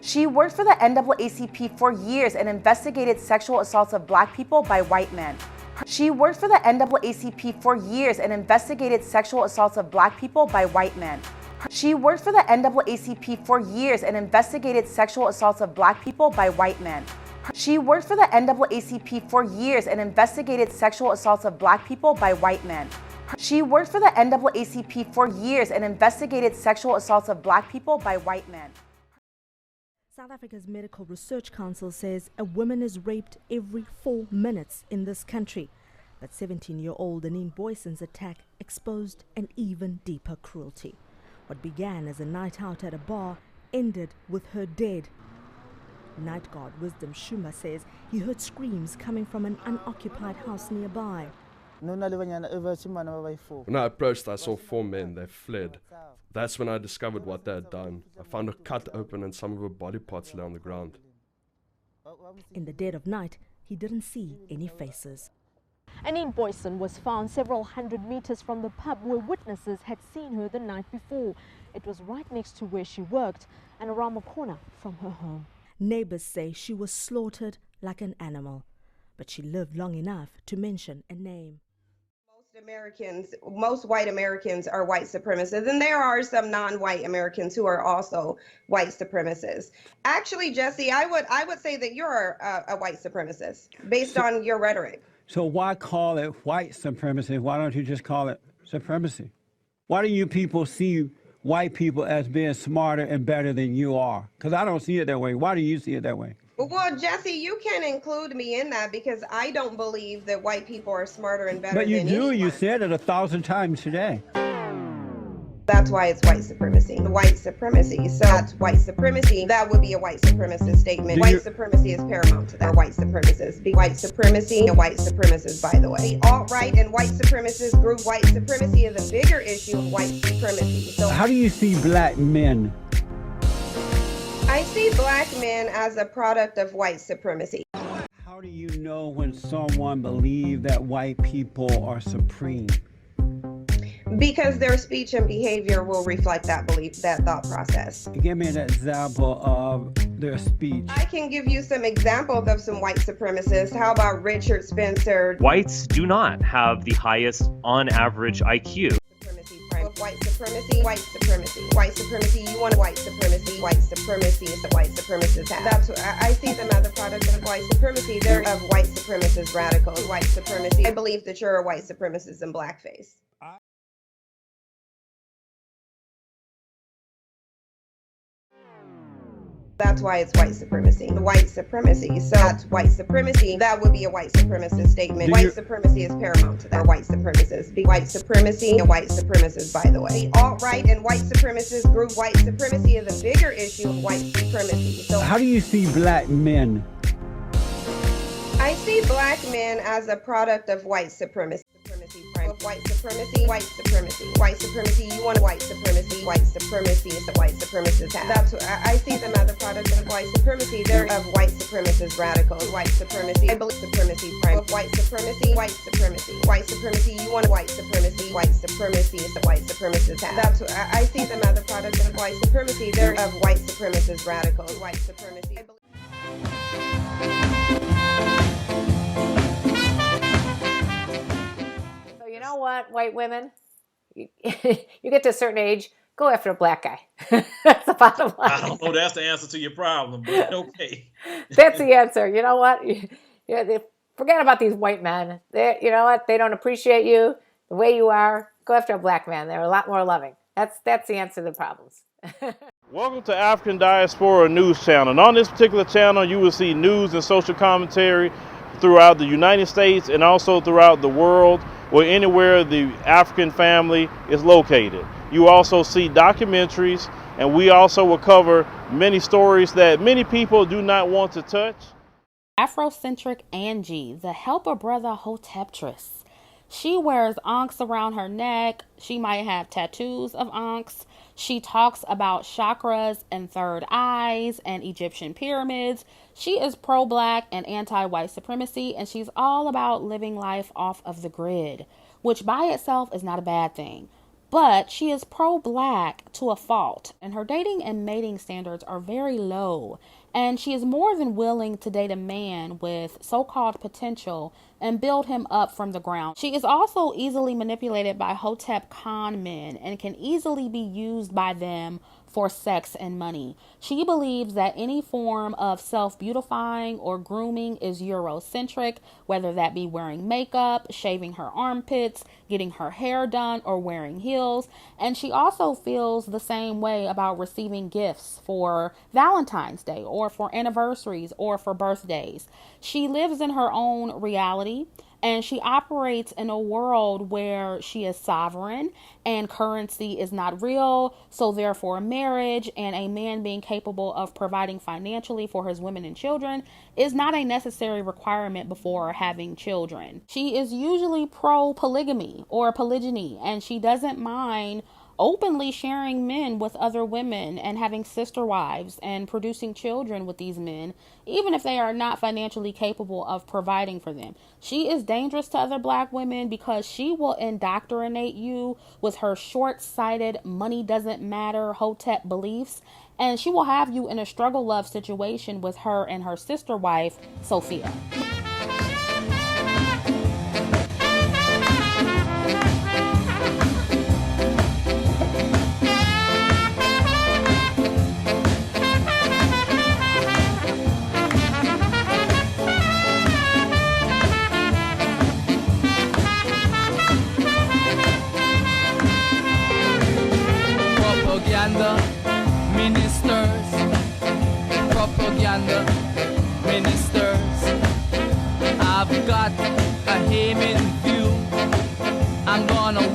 She worked for the NAACP for years and investigated sexual assaults of Black people by white men. She worked for the NAACP for years and investigated sexual assaults of Black people by white men. She worked for the NAACP for years and investigated sexual assaults of Black people by white men. She worked for the NAACP for years and investigated sexual assaults of Black people by white men. She worked for the NAACP for years and investigated sexual assaults of Black people by white men. South Africa's Medical Research Council says a woman is raped every 4 minutes in this country. But 17-year-old Anine Boyson's attack exposed an even deeper cruelty. What began as a night out at a bar ended with her dead. Night guard Wisdom Shuma says he heard screams coming from an unoccupied house nearby. When I approached, I saw 4 men. They fled. That's when I discovered what they had done. I found a cut open and some of her body parts lay on the ground. In the dead of night, he didn't see any faces. Anine Boyson was found several hundred meters from the pub where witnesses had seen her the night before. It was right next to where she worked and around the corner from her home. Neighbors say she was slaughtered like an animal, but she lived long enough to mention a name. Most white Americans are white supremacists, and there are some non-white Americans who are also white supremacists. Actually, Jesse, I would say that you're a white supremacist based on your rhetoric. So why call it white supremacy? Why don't you just call it supremacy? Why do you people see white people as being smarter and better than you are? Because I don't see it that way. Why do you see it that way? Well, Jesse, you can include me in that because I don't believe that white people are smarter and better than anyone. But you do. You said it 1,000 times today. That's why it's white supremacy. White supremacy. So that's white supremacy. That would be a white supremacist statement. White supremacy is paramount to that. White supremacists. Be white supremacy and white supremacists, by the way. The alt-right and white supremacist group white supremacy is a bigger issue of white supremacy. So how do you see black men? I see black men as a product of white supremacy. How do you know when someone believes that white people are supreme? Because their speech and behavior will reflect that belief, that thought process. Give me an example of their speech. I can give you some examples of some white supremacists. How about Richard Spencer? Whites do not have the highest on average IQ. White supremacy, white supremacy, white supremacy. You want white supremacy, white supremacy is the white supremacists have. That's what I see them as a product of white supremacy. They're of white supremacist radicals, white supremacy. I believe that you're a white supremacist in blackface. That's why it's white supremacy. White supremacy. So that's white supremacy. That would be a white supremacist statement. White supremacy is paramount to that. White supremacists. Be white supremacy and white supremacists, by the way. The alt-right and white supremacist group white supremacy is a bigger issue of white supremacy. So how do you see black men? I see black men as a product of white supremacy. White supremacy, white supremacy, white supremacy. You want white supremacy, white supremacy is the white supremacists have. That's what I see them as a product of white supremacy. They're of white supremacist radicals, white supremacy. I believe supremacy, white supremacy, white supremacy, white supremacy. You want white supremacy, white supremacy is the white supremacists have. That's what I see them as a product of white supremacy. They're of white supremacist radicals, white supremacy. You know what, white women, you get to a certain age, go after a black guy. That's the bottom line. I don't know that's the answer to your problem, but okay. That's the answer. You know what? Forget about these white men. You know what? They don't appreciate you the way you are. Go after a black man. They're a lot more loving. That's the answer to the problems. Welcome to African Diaspora News Channel. And on this particular channel, you will see news and social commentary throughout the United States and also throughout the world, or anywhere the African family is located. You also see documentaries, and we also will cover many stories that many people do not want to touch. Afrocentric Angie, the helper brother Hoteptress. She wears ankhs around her neck. She might have tattoos of ankhs. She talks about chakras and third eyes and Egyptian pyramids. She is pro-black and anti-white supremacy, and she's all about living life off of the grid, which by itself is not a bad thing. but she is pro-black to a fault, and her dating and mating standards are very low, and she is more than willing to date a man with so-called potential and build him up from the ground. She is also easily manipulated by Hotep con men and can easily be used by them for sex and money. She believes that any form of self-beautifying or grooming is Eurocentric, whether that be wearing makeup, shaving her armpits, getting her hair done, or wearing heels. And she also feels the same way about receiving gifts for Valentine's Day or for anniversaries or for birthdays. She lives in her own reality, and she operates in a world where she is sovereign and currency is not real. So therefore marriage and a man being capable of providing financially for his women and children is not a necessary requirement before having children. She is usually pro polygamy or polygyny, and she doesn't mind openly sharing men with other women and having sister wives and producing children with these men, even if they are not financially capable of providing for them. She is dangerous to other black women because she will indoctrinate you with her short-sighted, money doesn't matter, Hotep beliefs, and she will have you in a struggle love situation with her and her sister wife, Sophia. Propaganda ministers. I've got a aim in view. I'm gonna